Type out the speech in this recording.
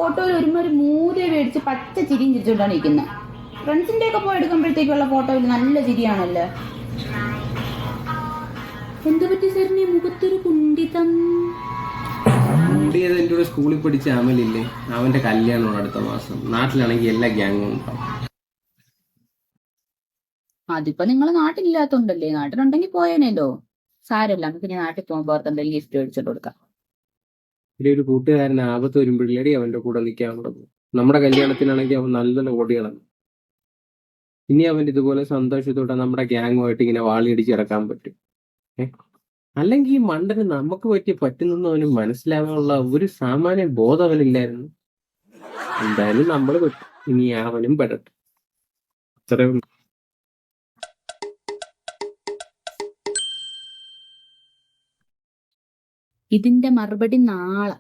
ഫോട്ടോയിൽ ഒരു മൂല മേടിച്ച് പച്ച ചിരിയും ചിരിച്ചോണ്ടാണ് ഇരിക്കുന്നത്. ഫ്രണ്ട്സിന്റെ ഒക്കെ പോയി എടുക്കുമ്പോഴത്തേക്കുള്ള ഫോട്ടോയിൽ നല്ല ചിരിയാണല്ലോ. എന്ത് പറ്റി സാറിന് മുഖത്തൊരു കുണ്ടിതം? കൂടിയത് എൻ്റെ കൂടെ സ്കൂളിൽ പഠിച്ച അമലില്ലേ, അവന്റെ കല്യാണമാണ് അടുത്ത മാസം. നാട്ടിലാണെങ്കിൽ എല്ലാ ഗ്യാങ്ങും ഉണ്ടാവും. അതിപ്പോ നിങ്ങൾ നാട്ടിലില്ലാത്തോണ്ടല്ലേ, നാട്ടിലുണ്ടെങ്കിൽ പോയേനല്ലോ. സാരമില്ല, നമുക്ക് ഇനി നാട്ടിൽ പോകുമ്പോൾ എന്തെങ്കിലും ഗിഫ്റ്റ് മേടിച്ചോണ്ട് കൊടുക്കാം. ഒരു കൂട്ടുകാരൻ ആപത്ത് വരുമ്പോഴേടി അവന്റെ കൂടെ നിൽക്കാൻ തുടങ്ങും. നമ്മുടെ കല്യാണത്തിനാണെങ്കിൽ അവൻ നല്ല ഓടിയാണ്. ഇനി അവൻ ഇതുപോലെ സന്തോഷത്തോടെ നമ്മുടെ ഗ്യാങ്ങുമായിട്ട് ഇങ്ങനെ വാളിയടിച്ചിറക്കാൻ പറ്റും. അല്ലെങ്കിൽ ഈ മണ്ടന് നമുക്ക് പറ്റുന്നെന്ന് അവന് മനസ്സിലാവാനുള്ള ഒരു സാമാന്യ ബോധം അവനില്ലായിരുന്നു. എന്തായാലും നമ്മൾ പറ്റും, ഇനി അവനും പെടട്ടെ. അത്രേ ഉള്ളൂ. ഇതിന്റെ മറുപടി നാളെ.